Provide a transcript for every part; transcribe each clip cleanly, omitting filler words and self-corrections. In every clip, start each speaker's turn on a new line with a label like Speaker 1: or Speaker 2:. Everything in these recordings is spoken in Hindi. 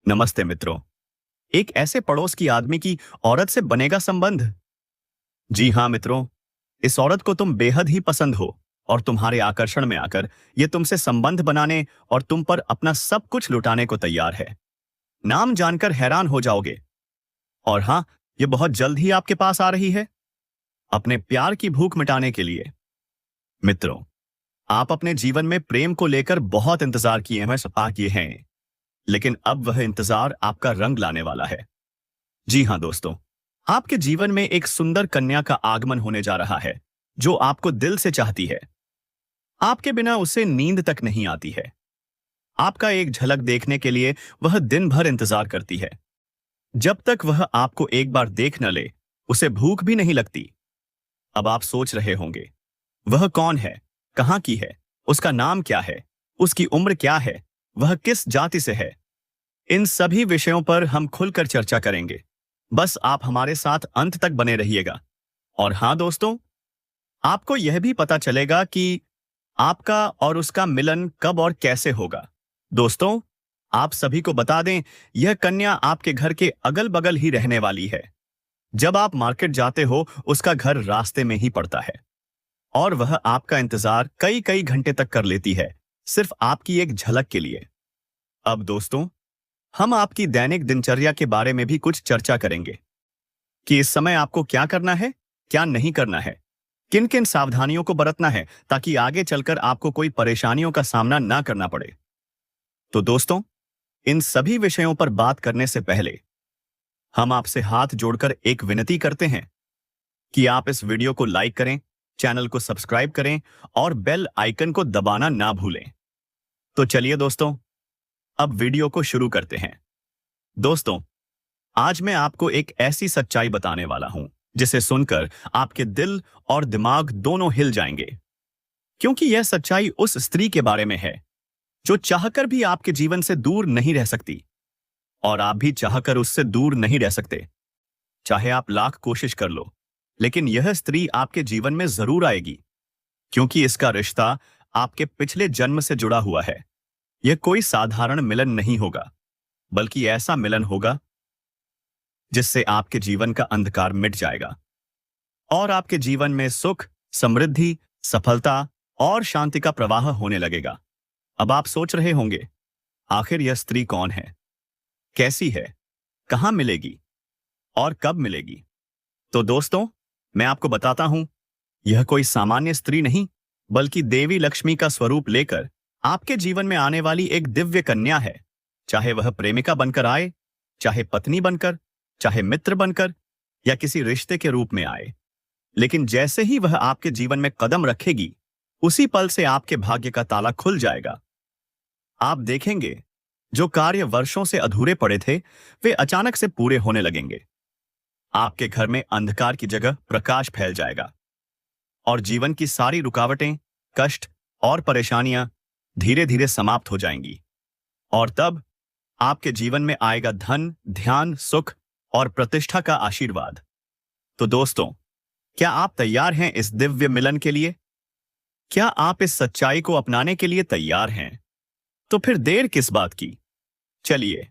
Speaker 1: नमस्ते मित्रों। एक ऐसे पड़ोस की आदमी की औरत से बनेगा संबंध। जी हाँ मित्रों, इस औरत को तुम बेहद ही पसंद हो और तुम्हारे आकर्षण में आकर ये तुमसे संबंध बनाने और तुम पर अपना सब कुछ लुटाने को तैयार है। नाम जानकर हैरान हो जाओगे। और हाँ, ये बहुत जल्द ही आपके पास आ रही है अपने प्यार की भूख मिटाने के लिए। मित्रों, आप अपने जीवन में प्रेम को लेकर बहुत इंतजार किए हैं, लेकिन अब वह इंतजार आपका रंग लाने वाला है। जी हाँ दोस्तों, आपके जीवन में एक सुंदर कन्या का आगमन होने जा रहा है जो आपको दिल से चाहती है। आपके बिना उसे नींद तक नहीं आती है। आपका एक झलक देखने के लिए वह दिन भर इंतजार करती है। जब तक वह आपको एक बार देख न ले, उसे भूख भी नहीं लगती। अब आप सोच रहे होंगे, वह कौन है, कहाँ की है, उसका नाम क्या है, उसकी उम्र क्या है, वह किस जाति से है। इन सभी विषयों पर हम खुलकर चर्चा करेंगे। बस आप हमारे साथ अंत तक बने रहिएगा। और हाँ दोस्तों, आपको यह भी पता चलेगा कि आपका और उसका मिलन कब और कैसे होगा। दोस्तों, आप सभी को बता दें, यह कन्या आपके घर के अगल बगल ही रहने वाली है। जब आप मार्केट जाते हो, उसका घर रास्ते में ही पड़ता है और वह आपका इंतजार कई कई घंटे तक कर लेती है, सिर्फ आपकी एक झलक के लिए। अब दोस्तों, हम आपकी दैनिक दिनचर्या के बारे में भी कुछ चर्चा करेंगे कि इस समय आपको क्या करना है, क्या नहीं करना है, किन किन सावधानियों को बरतना है ताकि आगे चलकर आपको कोई परेशानियों का सामना ना करना पड़े। तो दोस्तों, इन सभी विषयों पर बात करने से पहले हम आपसे हाथ जोड़कर एक विनती करते हैं कि आप इस वीडियो को लाइक करें, चैनल को सब्सक्राइब करें और बेल आइकन को दबाना ना भूलें। तो चलिए दोस्तों, अब वीडियो को शुरू करते हैं। दोस्तों, आज मैं आपको एक ऐसी सच्चाई बताने वाला हूं जिसे सुनकर आपके दिल और दिमाग दोनों हिल जाएंगे, क्योंकि यह सच्चाई उस स्त्री के बारे में है जो चाहकर भी आपके जीवन से दूर नहीं रह सकती और आप भी चाहकर उससे दूर नहीं रह सकते। चाहे आप लाख कोशिश कर लो, लेकिन यह स्त्री आपके जीवन में जरूर आएगी, क्योंकि इसका रिश्ता आपके पिछले जन्म से जुड़ा हुआ है। यह कोई साधारण मिलन नहीं होगा, बल्कि ऐसा मिलन होगा जिससे आपके जीवन का अंधकार मिट जाएगा और आपके जीवन में सुख, समृद्धि, सफलता और शांति का प्रवाह होने लगेगा। अब आप सोच रहे होंगे, आखिर यह स्त्री कौन है, कैसी है, कहां मिलेगी और कब मिलेगी। तो दोस्तों, मैं आपको बताता हूं, यह कोई सामान्य स्त्री नहीं, बल्कि देवी लक्ष्मी का स्वरूप लेकर आपके जीवन में आने वाली एक दिव्य कन्या है। चाहे वह प्रेमिका बनकर आए, चाहे पत्नी बनकर, चाहे मित्र बनकर या किसी रिश्ते के रूप में आए, लेकिन जैसे ही वह आपके जीवन में कदम रखेगी, उसी पल से आपके भाग्य का ताला खुल जाएगा। आप देखेंगे, जो कार्य वर्षों से अधूरे पड़े थे, वे अचानक से पूरे होने लगेंगे। आपके घर में अंधकार की जगह प्रकाश फैल जाएगा और जीवन की सारी रुकावटें, कष्ट और परेशानियां धीरे धीरे समाप्त हो जाएंगी। और तब आपके जीवन में आएगा धन, ध्यान, सुख और प्रतिष्ठा का आशीर्वाद। तो दोस्तों, क्या आप तैयार हैं इस दिव्य मिलन के लिए? क्या आप इस सच्चाई को अपनाने के लिए तैयार हैं? तो फिर देर किस बात की? चलिए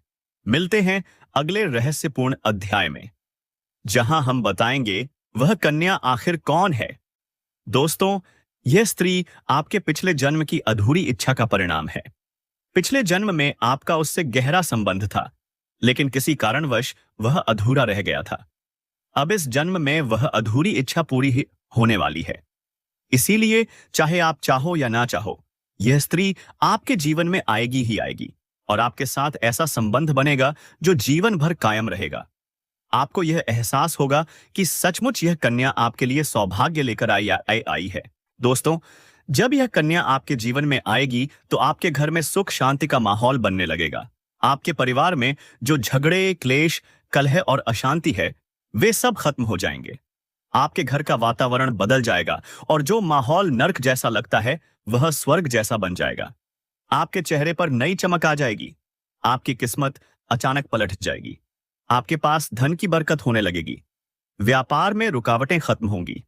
Speaker 1: मिलते हैं अगले रहस्यपूर्ण अध्याय में, जहां हम बताएंगे वह कन्या आखिर कौन है। दोस्तों, यह स्त्री आपके पिछले जन्म की अधूरी इच्छा का परिणाम है। पिछले जन्म में आपका उससे गहरा संबंध था, लेकिन किसी कारणवश वह अधूरा रह गया था। अब इस जन्म में वह अधूरी इच्छा पूरी ही होने वाली है। इसीलिए चाहे आप चाहो या ना चाहो, यह स्त्री आपके जीवन में आएगी ही आएगी और आपके साथ ऐसा संबंध बनेगा जो जीवन भर कायम रहेगा। आपको यह एहसास होगा कि सचमुच यह कन्या आपके लिए सौभाग्य लेकर आई है। दोस्तों, जब यह कन्या आपके जीवन में आएगी तो आपके घर में सुख शांति का माहौल बनने लगेगा। आपके परिवार में जो झगड़े, क्लेश, कलह और अशांति है, वे सब खत्म हो जाएंगे। आपके घर का वातावरण बदल जाएगा और जो माहौल नर्क जैसा लगता है, वह स्वर्ग जैसा बन जाएगा। आपके चेहरे पर नई चमक आ जाएगी। आपकी किस्मत अचानक पलट जाएगी। आपके पास धन की बरकत होने लगेगी। व्यापार में रुकावटें खत्म होंगी।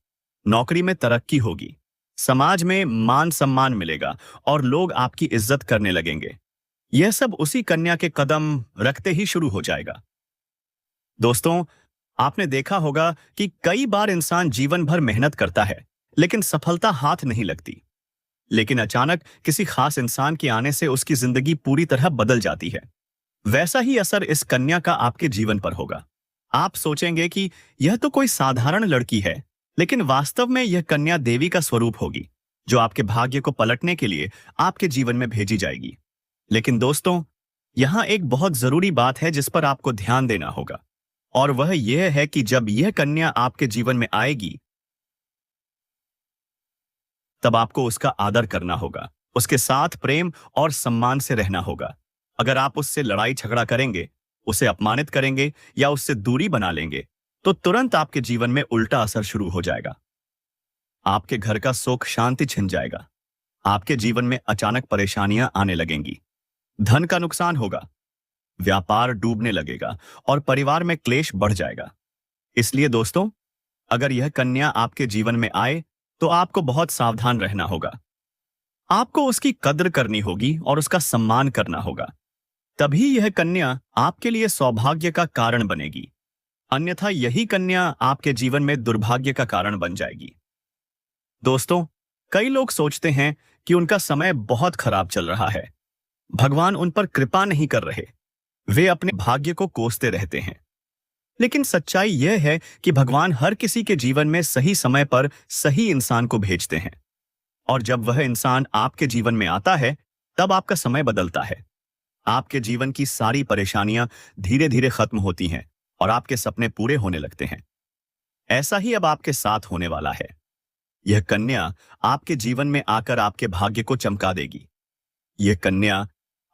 Speaker 1: नौकरी में तरक्की होगी। समाज में मान सम्मान मिलेगा और लोग आपकी इज्जत करने लगेंगे। यह सब उसी कन्या के कदम रखते ही शुरू हो जाएगा। दोस्तों, आपने देखा होगा कि कई बार इंसान जीवन भर मेहनत करता है, लेकिन सफलता हाथ नहीं लगती। लेकिन अचानक किसी खास इंसान के आने से उसकी जिंदगी पूरी तरह बदल जाती है। वैसा ही असर इस कन्या का आपके जीवन पर होगा। आप सोचेंगे कि यह तो कोई साधारण लड़की है, लेकिन वास्तव में यह कन्या देवी का स्वरूप होगी, जो आपके भाग्य को पलटने के लिए आपके जीवन में भेजी जाएगी। लेकिन दोस्तों, यहां एक बहुत जरूरी बात है जिस पर आपको ध्यान देना होगा, और वह यह है कि जब यह कन्या आपके जीवन में आएगी, तब आपको उसका आदर करना होगा, उसके साथ प्रेम और सम्मान से रहना होगा। अगर आप उससे लड़ाई झगड़ा करेंगे, उसे अपमानित करेंगे या उससे दूरी बना लेंगे, तो तुरंत आपके जीवन में उल्टा असर शुरू हो जाएगा। आपके घर का सुख शांति छिन जाएगा। आपके जीवन में अचानक परेशानियां आने लगेंगी। धन का नुकसान होगा, व्यापार डूबने लगेगा और परिवार में क्लेश बढ़ जाएगा। इसलिए दोस्तों, अगर यह कन्या आपके जीवन में आए, तो आपको बहुत सावधान रहना होगा। आपको उसकी कद्र करनी होगी और उसका सम्मान करना होगा। तभी यह कन्या आपके लिए सौभाग्य का कारण बनेगी। अन्यथा यही कन्या आपके जीवन में दुर्भाग्य का कारण बन जाएगी। दोस्तों, कई लोग सोचते हैं कि उनका समय बहुत खराब चल रहा है, भगवान उन पर कृपा नहीं कर रहे, वे अपने भाग्य को कोसते रहते हैं। लेकिन सच्चाई यह है कि भगवान हर किसी के जीवन में सही समय पर सही इंसान को भेजते हैं, और जब वह इंसान आपके जीवन में आता है, तब आपका समय बदलता है। आपके जीवन की सारी परेशानियां धीरे धीरे खत्म होती हैं और आपके सपने पूरे होने लगते हैं। ऐसा ही अब आपके साथ होने वाला है। यह कन्या आपके जीवन में आकर आपके भाग्य को चमका देगी। यह कन्या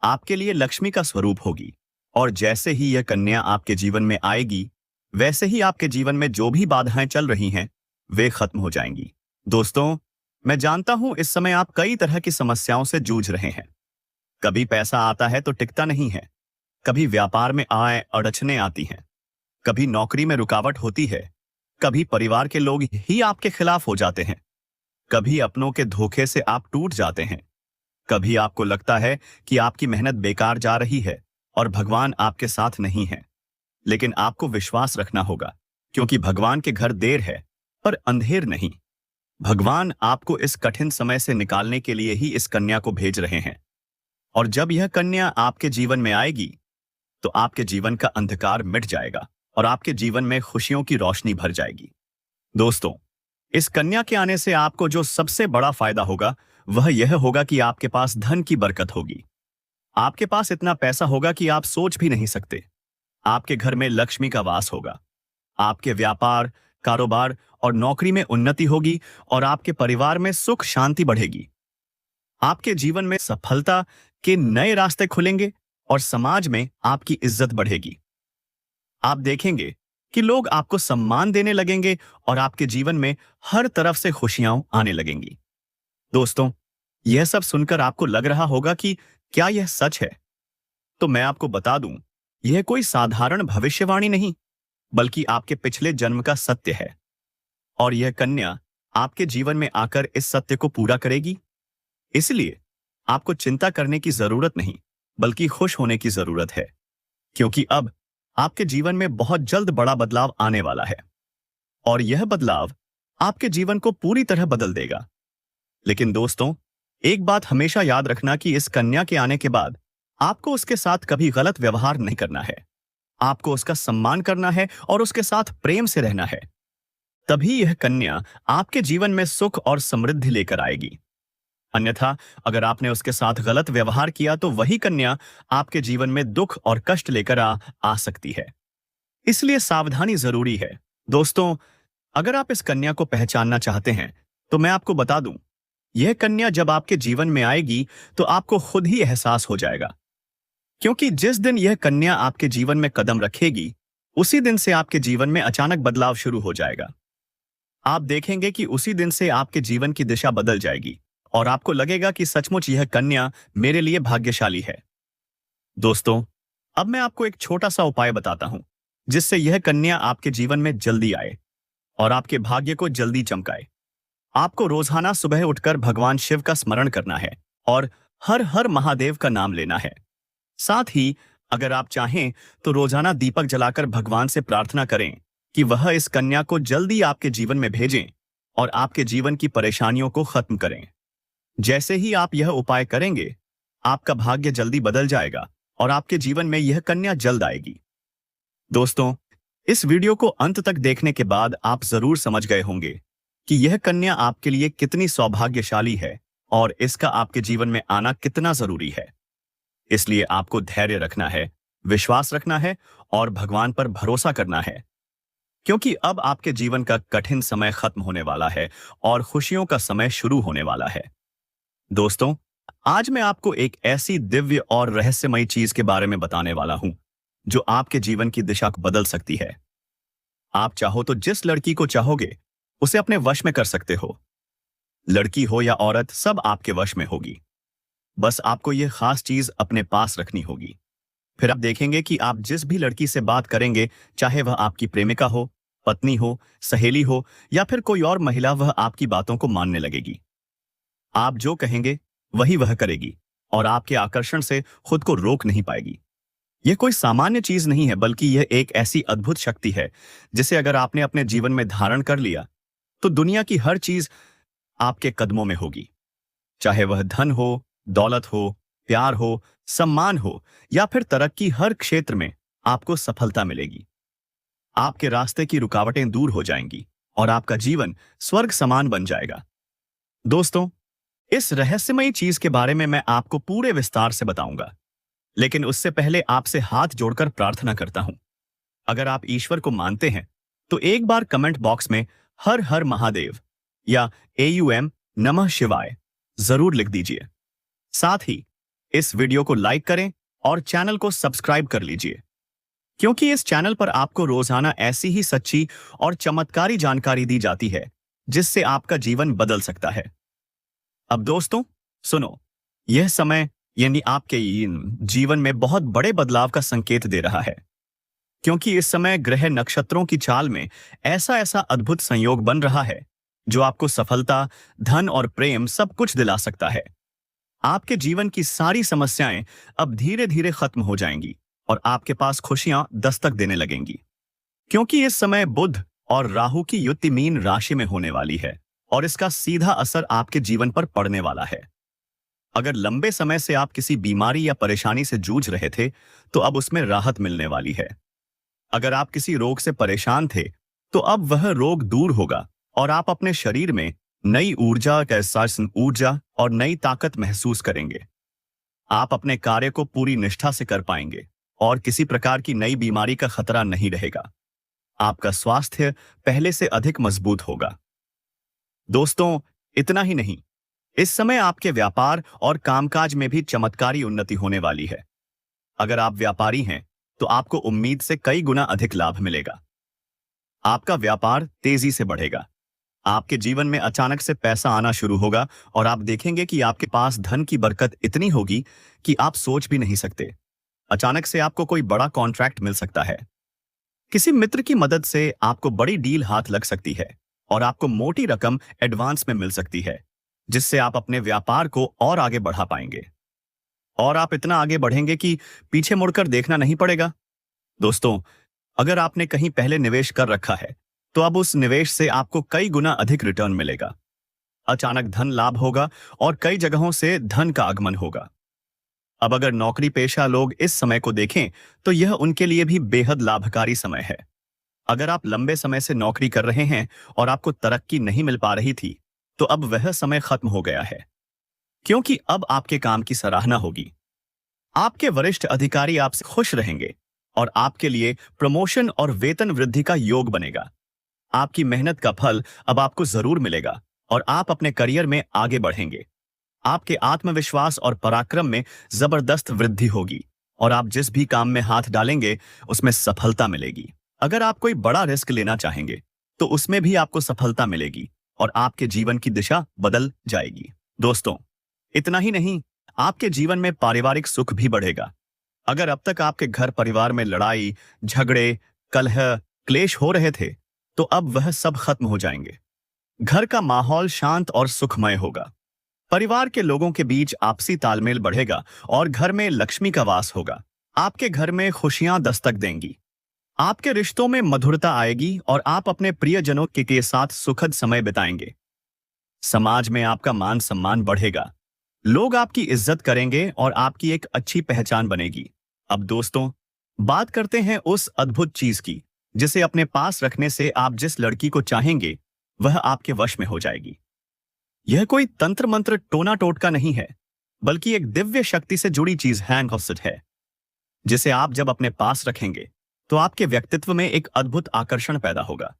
Speaker 1: आपके लिए लक्ष्मी का स्वरूप होगी, और जैसे ही यह कन्या आपके जीवन में आएगी, वैसे ही आपके जीवन में जो भी बाधाएं चल रही हैं, वे खत्म हो जाएंगी। दोस्तों, मैं जानता हूं इस समय आप कई तरह की समस्याओं से जूझ रहे हैं। कभी पैसा आता है तो टिकता नहीं है, कभी व्यापार में आए अड़चने आती हैं, कभी नौकरी में रुकावट होती है, कभी परिवार के लोग ही आपके खिलाफ हो जाते हैं, कभी अपनों के धोखे से आप टूट जाते हैं, कभी आपको लगता है कि आपकी मेहनत बेकार जा रही है और भगवान आपके साथ नहीं है। लेकिन आपको विश्वास रखना होगा, क्योंकि भगवान के घर देर है पर अंधेर नहीं। भगवान आपको इस कठिन समय से निकालने के लिए ही इस कन्या को भेज रहे हैं, और जब यह कन्या आपके जीवन में आएगी, तो आपके जीवन का अंधकार मिट जाएगा और आपके जीवन में खुशियों की रोशनी भर जाएगी। दोस्तों, इस कन्या के आने से आपको जो सबसे बड़ा फायदा होगा, वह यह होगा कि आपके पास धन की बरकत होगी। आपके पास इतना पैसा होगा कि आप सोच भी नहीं सकते। आपके घर में लक्ष्मी का वास होगा। आपके व्यापार, कारोबार और नौकरी में उन्नति होगी, और आपके परिवार में सुख शांति बढ़ेगी। आपके जीवन में सफलता के नए रास्ते खुलेंगे और समाज में आपकी इज्जत बढ़ेगी। आप देखेंगे कि लोग आपको सम्मान देने लगेंगे और आपके जीवन में हर तरफ से खुशियां आने लगेंगी। दोस्तों, यह सब सुनकर आपको लग रहा होगा कि क्या यह सच है? तो मैं आपको बता दूं, यह कोई साधारण भविष्यवाणी नहीं, बल्कि आपके पिछले जन्म का सत्य है। और यह कन्या आपके जीवन में आकर इस सत्य को पूरा करेगी। इसलिए आपको चिंता करने की जरूरत नहीं, बल्कि खुश होने की जरूरत है, क्योंकि अब आपके जीवन में बहुत जल्द बड़ा बदलाव आने वाला है, और यह बदलाव आपके जीवन को पूरी तरह बदल देगा। लेकिन दोस्तों, एक बात हमेशा याद रखना कि इस कन्या के आने के बाद आपको उसके साथ कभी गलत व्यवहार नहीं करना है। आपको उसका सम्मान करना है और उसके साथ प्रेम से रहना है। तभी यह कन्या आपके जीवन में सुख और समृद्धि लेकर आएगी। अन्यथा अगर आपने उसके साथ गलत व्यवहार किया, तो वही कन्या आपके जीवन में दुख और कष्ट लेकर आ सकती है। इसलिए सावधानी जरूरी है। दोस्तों, अगर आप इस कन्या को पहचानना चाहते हैं, तो मैं आपको बता दूं, यह कन्या जब आपके जीवन में आएगी, तो आपको खुद ही एहसास हो जाएगा। क्योंकि जिस दिन यह कन्या आपके जीवन में कदम रखेगी, उसी दिन से आपके जीवन में अचानक बदलाव शुरू हो जाएगा। आप देखेंगे कि उसी दिन से आपके जीवन की दिशा बदल जाएगी, और आपको लगेगा कि सचमुच यह कन्या मेरे लिए भाग्यशाली है। दोस्तों, अब मैं आपको एक छोटा सा उपाय बताता हूं, जिससे यह कन्या आपके जीवन में जल्दी आए और आपके भाग्य को जल्दी चमकाए। आपको रोजाना सुबह उठकर भगवान शिव का स्मरण करना है और हर हर महादेव का नाम लेना है। साथ ही अगर आप चाहें तो रोजाना दीपक जलाकर भगवान से प्रार्थना करें कि वह इस कन्या को जल्दी आपके जीवन में भेजें और आपके जीवन की परेशानियों को खत्म करें। जैसे ही आप यह उपाय करेंगे, आपका भाग्य जल्दी बदल जाएगा और आपके जीवन में यह कन्या जल्द आएगी। दोस्तों, इस वीडियो को अंत तक देखने के बाद आप जरूर समझ गए होंगे कि यह कन्या आपके लिए कितनी सौभाग्यशाली है और इसका आपके जीवन में आना कितना जरूरी है। इसलिए आपको धैर्य रखना है, विश्वास रखना है और भगवान पर भरोसा करना है, क्योंकि अब आपके जीवन का कठिन समय खत्म होने वाला है और खुशियों का समय शुरू होने वाला है। दोस्तों, आज मैं आपको एक ऐसी दिव्य और रहस्यमयी चीज के बारे में बताने वाला हूं जो आपके जीवन की दिशा को बदल सकती है। आप चाहो तो जिस लड़की को चाहोगे उसे अपने वश में कर सकते हो। लड़की हो या औरत, सब आपके वश में होगी। बस आपको यह खास चीज अपने पास रखनी होगी। फिर आप देखेंगे कि आप जिस भी लड़की से बात करेंगे, चाहे वह आपकी प्रेमिका हो, पत्नी हो, सहेली हो या फिर कोई और महिला, वह आपकी बातों को मानने लगेगी। आप जो कहेंगे वही वह करेगी और आपके आकर्षण से खुद को रोक नहीं पाएगी। यह कोई सामान्य चीज नहीं है, बल्कि यह एक ऐसी अद्भुत शक्ति है जिसे अगर आपने अपने जीवन में धारण कर लिया तो दुनिया की हर चीज आपके कदमों में होगी। चाहे वह धन हो, दौलत हो, प्यार हो, सम्मान हो या फिर तरक्की, हर क्षेत्र में आपको सफलता मिलेगी। आपके रास्ते की रुकावटें दूर हो जाएंगी और आपका जीवन स्वर्ग समान बन जाएगा। दोस्तों, इस रहस्यमयी चीज के बारे में मैं आपको पूरे विस्तार से बताऊंगा, लेकिन उससे पहले आपसे हाथ जोड़कर प्रार्थना करता हूं। अगर आप ईश्वर को मानते हैं तो एक बार कमेंट बॉक्स में हर हर महादेव या AUM नमः शिवाय जरूर लिख दीजिए। साथ ही इस वीडियो को लाइक करें और चैनल को सब्सक्राइब कर लीजिए, क्योंकि इस चैनल पर आपको रोजाना ऐसी ही सच्ची और चमत्कारी जानकारी दी जाती है जिससे आपका जीवन बदल सकता है। अब दोस्तों सुनो, यह समय यानी आपके जीवन में बहुत बड़े बदलाव का संकेत दे रहा है, क्योंकि इस समय ग्रह नक्षत्रों की चाल में ऐसा ऐसा अद्भुत संयोग बन रहा है जो आपको सफलता, धन और प्रेम सब कुछ दिला सकता है। आपके जीवन की सारी समस्याएं अब धीरे धीरे खत्म हो जाएंगी और आपके पास खुशियां दस्तक देने लगेंगी, क्योंकि इस समय बुध और राहु की युति मीन राशि में होने वाली है और इसका सीधा असर आपके जीवन पर पड़ने वाला है। अगर लंबे समय से आप किसी बीमारी या परेशानी से जूझ रहे थे तो अब उसमें राहत मिलने वाली है। अगर आप किसी रोग से परेशान थे तो अब वह रोग दूर होगा और आप अपने शरीर में नई ऊर्जा, ऊर्जा और नई ताकत महसूस करेंगे। आप अपने कार्य को पूरी निष्ठा से कर पाएंगे और किसी प्रकार की नई बीमारी का खतरा नहीं रहेगा। आपका स्वास्थ्य पहले से अधिक मजबूत होगा। दोस्तों, इतना ही नहीं, इस समय आपके व्यापार और कामकाज में भी चमत्कारी उन्नति होने वाली है। अगर आप व्यापारी हैं तो आपको उम्मीद से कई गुना अधिक लाभ मिलेगा। आपका व्यापार तेजी से बढ़ेगा। आपके जीवन में अचानक से पैसा आना शुरू होगा और आप देखेंगे कि आपके पास धन की बरकत इतनी होगी कि आप सोच भी नहीं सकते। अचानक से आपको कोई बड़ा कॉन्ट्रैक्ट मिल सकता है। किसी मित्र की मदद से आपको बड़ी डील हाथ लग सकती है और आपको मोटी रकम एडवांस में मिल सकती है, जिससे आप अपने व्यापार को और आगे बढ़ा पाएंगे। और आप इतना आगे बढ़ेंगे कि पीछे मुड़कर देखना नहीं पड़ेगा। दोस्तों, अगर आपने कहीं पहले निवेश कर रखा है तो अब उस निवेश से आपको कई गुना अधिक रिटर्न मिलेगा। अचानक धन लाभ होगा और कई जगहों से धन का आगमन होगा। अब अगर नौकरी पेशा लोग इस समय को देखें तो यह उनके लिए भी बेहद लाभकारी समय है। अगर आप लंबे समय से नौकरी कर रहे हैं और आपको तरक्की नहीं मिल पा रही थी तो अब वह समय खत्म हो गया है, क्योंकि अब आपके काम की सराहना होगी। आपके वरिष्ठ अधिकारी आपसे खुश रहेंगे और आपके लिए प्रमोशन और वेतन वृद्धि का योग बनेगा। आपकी मेहनत का फल अब आपको जरूर मिलेगा और आप अपने करियर में आगे बढ़ेंगे। आपके आत्मविश्वास और पराक्रम में जबरदस्त वृद्धि होगी और आप जिस भी काम में हाथ डालेंगे उसमें सफलता मिलेगी। अगर आप कोई बड़ा रिस्क लेना चाहेंगे तो उसमें भी आपको सफलता मिलेगी और आपके जीवन की दिशा बदल जाएगी। दोस्तों, इतना ही नहीं, आपके जीवन में पारिवारिक सुख भी बढ़ेगा। अगर अब तक आपके घर परिवार में लड़ाई, झगड़े, कलह, क्लेश हो रहे थे तो अब वह सब खत्म हो जाएंगे। घर का माहौल शांत और सुखमय होगा। परिवार के लोगों के बीच आपसी तालमेल बढ़ेगा और घर में लक्ष्मी का वास होगा। आपके घर में खुशियां दस्तक देंगी। आपके रिश्तों में मधुरता आएगी और आप अपने प्रियजनों के साथ सुखद समय बिताएंगे। समाज में आपका मान सम्मान बढ़ेगा। लोग आपकी इज्जत करेंगे और आपकी एक अच्छी पहचान बनेगी। अब दोस्तों, बात करते हैं उस अद्भुत चीज की जिसे अपने पास रखने से आप जिस लड़की को चाहेंगे वह आपके वश में हो जाएगी। यह कोई तंत्र मंत्र टोना टोटका नहीं है, बल्कि एक दिव्य शक्ति से जुड़ी चीज हैंडहॉफ्सेट है, जिसे आप जब अपने पास रखेंगे तो आपके व्यक्तित्व में एक अद्भुत आकर्षण पैदा होगा।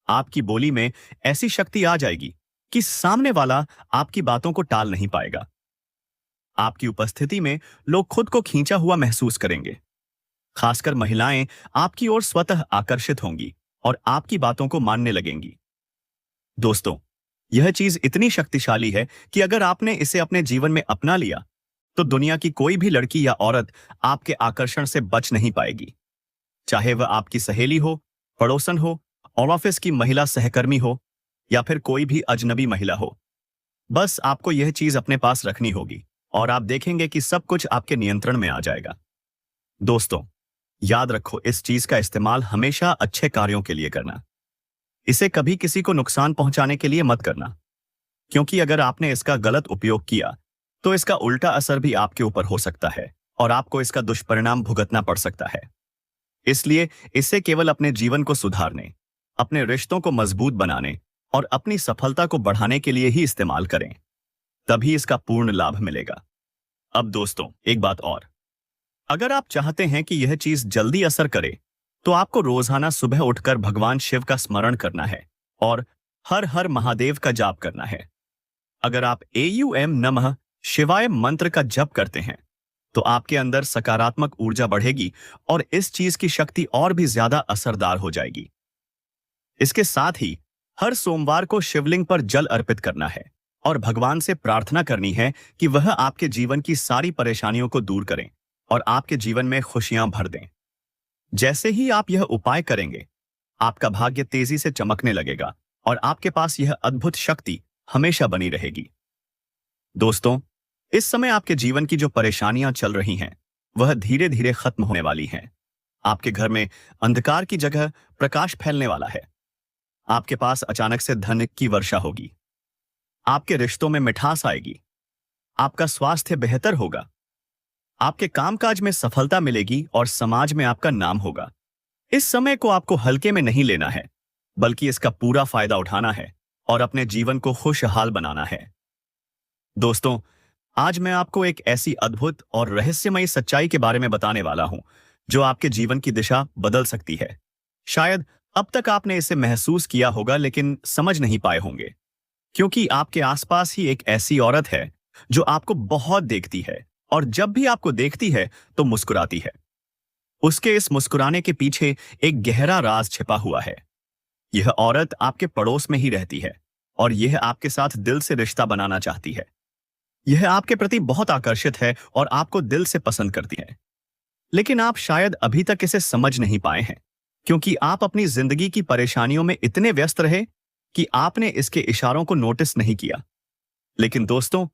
Speaker 1: आपकी बोली में ऐसी शक्ति आ जाएगी कि सामने वाला आपकी बातों को टाल नहीं पाएगा। आपकी उपस्थिति में लोग खुद को खींचा हुआ महसूस करेंगे। खासकर महिलाएं आपकी ओर स्वतः आकर्षित होंगी और आपकी बातों को मानने लगेंगी। दोस्तों, यह चीज इतनी शक्तिशाली है कि अगर आपने इसे अपने जीवन में अपना लिया तो दुनिया की कोई भी लड़की या औरत आपके आकर्षण से बच नहीं पाएगी। चाहे वह आपकी सहेली हो, पड़ोसन हो, और ऑफिस की महिला सहकर्मी हो, या फिर कोई भी अजनबी महिला हो। बस आपको यह चीज अपने पास रखनी होगी और आप देखेंगे कि सब कुछ आपके नियंत्रण में आ जाएगा। दोस्तों, याद रखो, इस चीज का इस्तेमाल हमेशा अच्छे कार्यों के लिए करना। इसे कभी किसी को नुकसान पहुंचाने के लिए मत करना, क्योंकि अगर आपने इसका गलत उपयोग किया तो इसका उल्टा असर भी आपके ऊपर हो सकता है और आपको इसका दुष्परिणाम भुगतना पड़ सकता है। इसलिए इसे केवल अपने जीवन को सुधारने, अपने रिश्तों को मजबूत बनाने और अपनी सफलता को बढ़ाने के लिए ही इस्तेमाल करें। तभी इसका पूर्ण लाभ मिलेगा। अब दोस्तों, एक बात और, अगर आप चाहते हैं कि यह चीज जल्दी असर करे तो आपको रोजाना सुबह उठकर भगवान शिव का स्मरण करना है और हर हर महादेव का जाप करना है। अगर आप AUM नमः शिवाय मंत्र का जप करते हैं तो आपके अंदर सकारात्मक ऊर्जा बढ़ेगी और इस चीज की शक्ति और भी ज्यादा असरदार हो जाएगी। इसके साथ ही हर सोमवार को शिवलिंग पर जल अर्पित करना है और भगवान से प्रार्थना करनी है कि वह आपके जीवन की सारी परेशानियों को दूर करें और आपके जीवन में खुशियां भर दें। जैसे ही आप यह उपाय करेंगे, आपका भाग्य तेजी से चमकने लगेगा और आपके पास यह अद्भुत शक्ति हमेशा बनी रहेगी। दोस्तों, इस समय आपके जीवन की जो परेशानियां चल रही हैं, वह धीरे धीरे खत्म होने वाली हैं। आपके घर में अंधकार की जगह प्रकाश फैलने वाला है। आपके पास अचानक से धन की वर्षा होगी। आपके रिश्तों में मिठास आएगी। आपका स्वास्थ्य बेहतर होगा। आपके कामकाज में सफलता मिलेगी और समाज में आपका नाम होगा। इस समय को आपको हल्के में नहीं लेना है, बल्कि इसका पूरा फायदा उठाना है और अपने जीवन को खुशहाल बनाना है। दोस्तों, आज मैं आपको एक ऐसी अद्भुत और रहस्यमयी सच्चाई के बारे में बताने वाला हूं जो आपके जीवन की दिशा बदल सकती है। शायद अब तक आपने इसे महसूस किया होगा, लेकिन समझ नहीं पाए होंगे, क्योंकि आपके आसपास ही एक ऐसी औरत है जो आपको बहुत देखती है और जब भी आपको देखती है तो मुस्कुराती है। उसके इस मुस्कुराने के पीछे एक गहरा राज छिपा हुआ है। यह औरत आपके पड़ोस में ही रहती है और यह आपके साथ दिल से रिश्ता बनाना चाहती है। यह आपके प्रति बहुत आकर्षित है और आपको दिल से पसंद करती है, लेकिन आप शायद अभी तक इसे समझ नहीं पाए हैं, क्योंकि आप अपनी जिंदगी की परेशानियों में इतने व्यस्त रहे कि आपने इसके इशारों को नोटिस नहीं किया। लेकिन दोस्तों,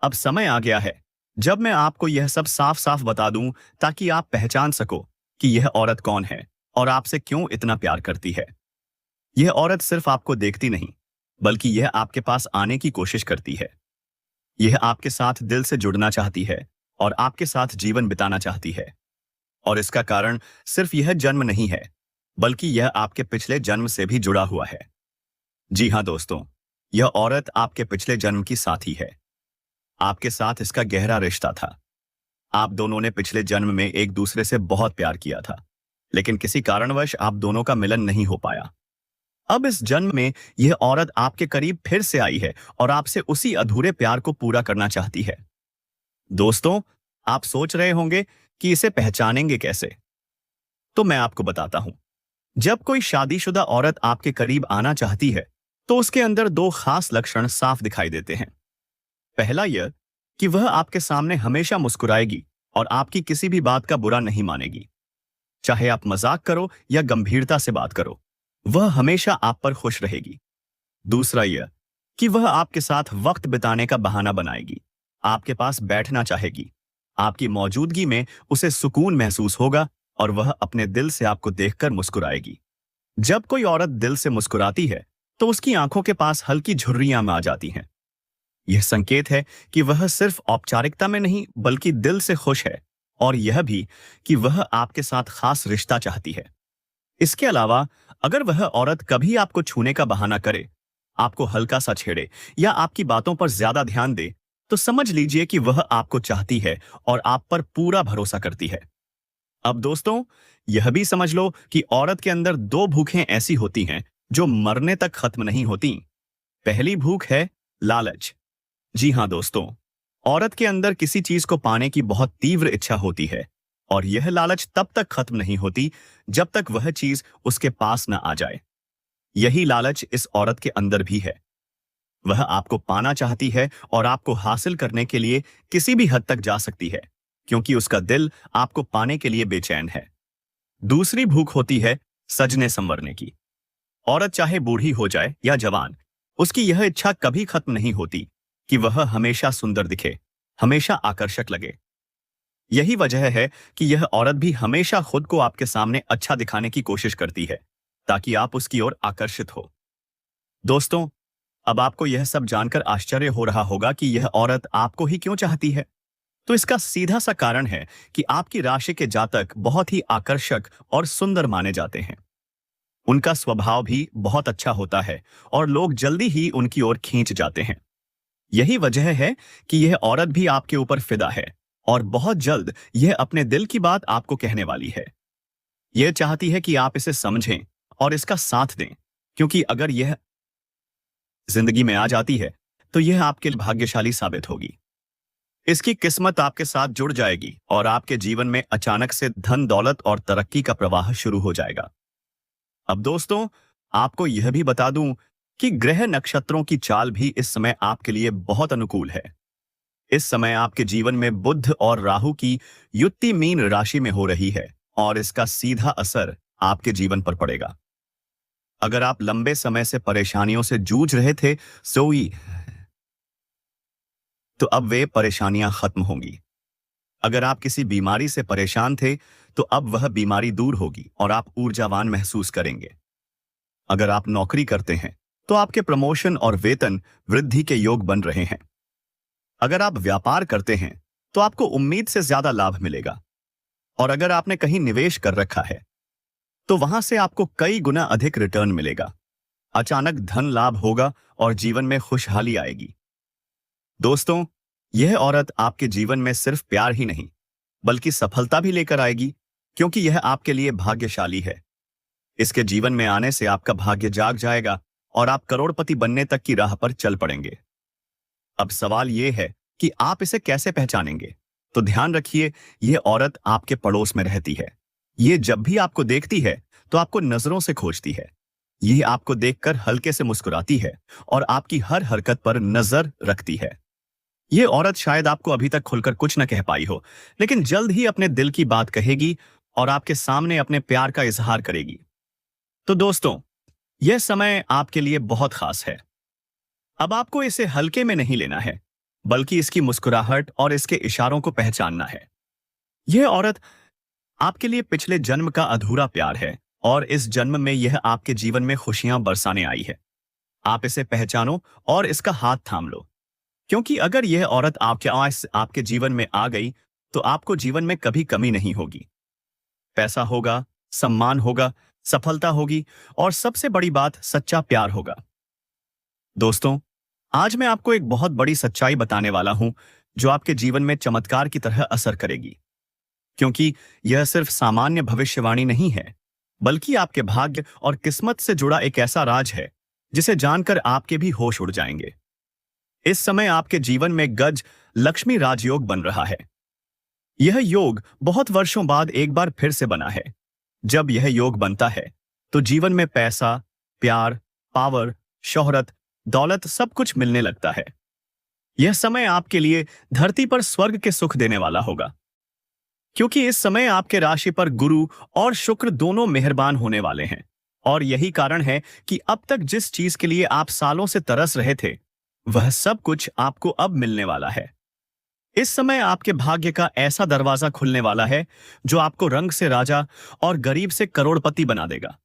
Speaker 1: अब समय आ गया है जब मैं आपको यह सब साफ साफ बता दूं, ताकि आप पहचान सको कि यह औरत कौन है और आपसे क्यों इतना प्यार करती है। यह औरत सिर्फ आपको देखती नहीं, बल्कि यह आपके पास आने की कोशिश करती है। यह आपके साथ दिल से जुड़ना चाहती है और आपके साथ जीवन बिताना चाहती है। और इसका कारण सिर्फ यह जन्म नहीं है, बल्कि यह आपके पिछले जन्म से भी जुड़ा हुआ है। जी हाँ दोस्तों, यह औरत आपके पिछले जन्म की साथी है। आपके साथ इसका गहरा रिश्ता था। आप दोनों ने पिछले जन्म में एक दूसरे से बहुत प्यार किया था, लेकिन किसी कारणवश आप दोनों का मिलन नहीं हो पाया। अब इस जन्म में यह औरत आपके करीब फिर से आई है और आपसे उसी अधूरे प्यार को पूरा करना चाहती है। दोस्तों, आप सोच रहे होंगे कि इसे पहचानेंगे कैसे? तो मैं आपको बताता हूं। जब कोई शादीशुदा औरत आपके करीब आना चाहती है तो उसके अंदर दो खास लक्षण साफ दिखाई देते हैं। पहला यह कि वह आपके सामने हमेशा मुस्कुराएगी और आपकी किसी भी बात का बुरा नहीं मानेगी। चाहे आप मजाक करो या गंभीरता से बात करो, वह हमेशा आप पर खुश रहेगी। दूसरा यह कि वह आपके साथ वक्त बिताने का बहाना बनाएगी, आपके पास बैठना चाहेगी, आपकी मौजूदगी में उसे सुकून महसूस होगा और वह अपने दिल से आपको देखकर मुस्कुराएगी। जब कोई औरत दिल से मुस्कुराती है तो उसकी आंखों के पास हल्की झुर्रियां आ जाती हैं। यह संकेत है कि वह सिर्फ औपचारिकता में नहीं बल्कि दिल से खुश है, और यह भी कि वह आपके साथ खास रिश्ता चाहती है। इसके अलावा अगर वह औरत कभी आपको छूने का बहाना करे, आपको हल्का सा छेड़े या आपकी बातों पर ज्यादा ध्यान दे, तो समझ लीजिए कि वह आपको चाहती है और आप पर पूरा भरोसा करती है। अब दोस्तों, यह भी समझ लो कि औरत के अंदर दो भूखें ऐसी होती हैं जो मरने तक खत्म नहीं होती। पहली भूख है लालच। जी हाँ दोस्तों, औरत के अंदर किसी चीज को पाने की बहुत तीव्र इच्छा होती है, और यह लालच तब तक खत्म नहीं होती जब तक वह चीज उसके पास न आ जाए। यही लालच इस औरत के अंदर भी है। वह आपको पाना चाहती है और आपको हासिल करने के लिए किसी भी हद तक जा सकती है, क्योंकि उसका दिल आपको पाने के लिए बेचैन है। दूसरी भूख होती है सजने संवरने की। औरत चाहे बूढ़ी हो जाए या जवान, उसकी यह इच्छा कभी खत्म नहीं होती कि वह हमेशा सुंदर दिखे, हमेशा आकर्षक लगे। यही वजह है कि यह औरत भी हमेशा खुद को आपके सामने अच्छा दिखाने की कोशिश करती है, ताकि आप उसकी ओर आकर्षित हो। दोस्तों, अब आपको यह सब जानकर आश्चर्य हो रहा होगा कि यह औरत आपको ही क्यों चाहती है। तो इसका सीधा सा कारण है कि आपकी राशि के जातक बहुत ही आकर्षक और सुंदर माने जाते हैं। उनका स्वभाव भी बहुत अच्छा होता है और लोग जल्दी ही उनकी ओर खींच जाते हैं। यही वजह है कि यह औरत भी आपके ऊपर फिदा है और बहुत जल्द यह अपने दिल की बात आपको कहने वाली है। यह चाहती है कि आप इसे समझें और इसका साथ दें, क्योंकि अगर यह जिंदगी में आ जाती है तो यह आपके लिए भाग्यशाली साबित होगी। इसकी किस्मत आपके साथ जुड़ जाएगी और आपके जीवन में अचानक से धन दौलत और तरक्की का प्रवाह शुरू हो जाएगा। अब दोस्तों, आपको यह भी बता दूं कि ग्रह नक्षत्रों की चाल भी इस समय आपके लिए बहुत अनुकूल है। इस समय आपके जीवन में बुध और राहु की युति मीन राशि में हो रही है और इसका सीधा असर आपके जीवन पर पड़ेगा। अगर आप लंबे समय से परेशानियों से जूझ रहे थे तो अब वे परेशानियां खत्म होंगी। अगर आप किसी बीमारी से परेशान थे तो अब वह बीमारी दूर होगी और आप ऊर्जावान महसूस करेंगे। अगर आप नौकरी करते हैं तो आपके प्रमोशन और वेतन वृद्धि के योग बन रहे हैं। अगर आप व्यापार करते हैं तो आपको उम्मीद से ज्यादा लाभ मिलेगा, और अगर आपने कहीं निवेश कर रखा है तो वहां से आपको कई गुना अधिक रिटर्न मिलेगा। अचानक धन लाभ होगा और जीवन में खुशहाली आएगी। दोस्तों, यह औरत आपके जीवन में सिर्फ प्यार ही नहीं बल्कि सफलता भी लेकर आएगी, क्योंकि यह आपके लिए भाग्यशाली है। इसके जीवन में आने से आपका भाग्य जाग जाएगा और आप करोड़पति बनने तक की राह पर चल पड़ेंगे। अब सवाल यह है कि आप इसे कैसे पहचानेंगे। तो ध्यान रखिए, यह औरत आपके पड़ोस में रहती है। यह जब भी आपको देखती है तो आपको नजरों से खोजती है। यह आपको देखकर हल्के से मुस्कुराती है और आपकी हर हरकत पर नजर रखती है। यह औरत शायद आपको अभी तक खुलकर कुछ न कह पाई हो, लेकिन जल्द ही अपने दिल की बात कहेगी और आपके सामने अपने प्यार का इजहार करेगी। तो दोस्तों, यह समय आपके लिए बहुत खास है। अब आपको इसे हल्के में नहीं लेना है, बल्कि इसकी मुस्कुराहट और इसके इशारों को पहचानना है। यह औरत आपके लिए पिछले जन्म का अधूरा प्यार है और इस जन्म में यह आपके जीवन में खुशियां बरसाने आई है। आप इसे पहचानो और इसका हाथ थाम लो, क्योंकि अगर यह औरत आपके जीवन में आ गई तो आपको जीवन में कभी कमी नहीं होगी। पैसा होगा, सम्मान होगा, सफलता होगी और सबसे बड़ी बात, सच्चा प्यार होगा। दोस्तों, आज मैं आपको एक बहुत बड़ी सच्चाई बताने वाला हूं जो आपके जीवन में चमत्कार की तरह असर करेगी, क्योंकि यह सिर्फ सामान्य भविष्यवाणी नहीं है, बल्कि आपके भाग्य और किस्मत से जुड़ा एक ऐसा राज है जिसे जानकर आपके भी होश उड़ जाएंगे। इस समय आपके जीवन में गज लक्ष्मी राजयोग बन रहा है। यह योग बहुत वर्षों बाद एक बार फिर से बना है। जब यह योग बनता है तो जीवन में पैसा, प्यार, पावर, शोहरत, दौलत सब कुछ मिलने लगता है। यह समय आपके लिए धरती पर स्वर्ग के सुख देने वाला होगा, क्योंकि इस समय आपके राशि पर गुरु और शुक्र दोनों मेहरबान होने वाले हैं। और यही कारण है कि अब तक जिस चीज के लिए आप सालों से तरस रहे थे वह सब कुछ आपको अब मिलने वाला है। इस समय आपके भाग्य का ऐसा दरवाजा खुलने वाला है जो आपको रंग से राजा और गरीब से करोड़पति बना देगा।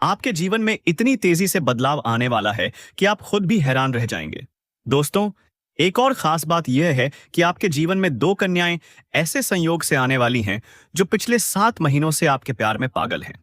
Speaker 1: आपके जीवन में इतनी तेजी से बदलाव आने वाला है कि आप खुद भी हैरान रह जाएंगे। दोस्तों, एक और खास बात यह है कि आपके जीवन में दो कन्याएं ऐसे संयोग से आने वाली हैं जो पिछले 7 महीनों से आपके प्यार में पागल हैं।